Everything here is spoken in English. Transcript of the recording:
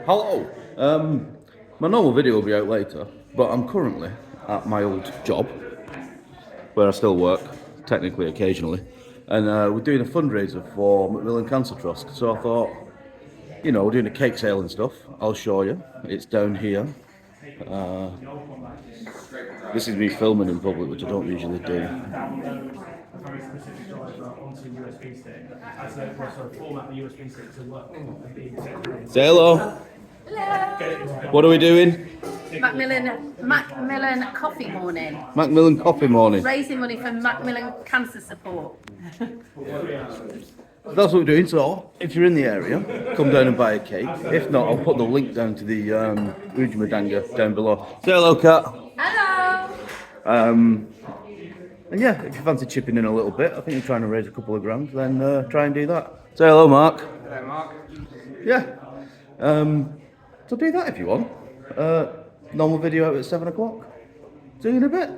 Hello. My normal video will be out later, but I'm currently at my old job, where I still work, technically occasionally, and we're doing a fundraiser for Macmillan Cancer Trust. So I thought, we're doing a cake sale and stuff. I'll show you. It's down here. This is me filming in public, which I don't usually do. Very specific driver onto USB stick, as they also format the USB stick to work. Say hello. Hello. What are we doing? Macmillan Coffee Morning. Macmillan Coffee Morning. Raising money for Macmillan Cancer Support. That's what we're doing. So if you're in the area, come down and buy a cake. If not, I'll put the link down to the Ujamadanga down below. Say hello, Kat. Hello. And yeah, if you fancy chipping in a little bit, I think you're trying to raise a couple of grand, then try and do that. Say hello, Mark. Hello, Mark. Yeah. So do that if you want. Normal video out at 7 o'clock. See you in a bit.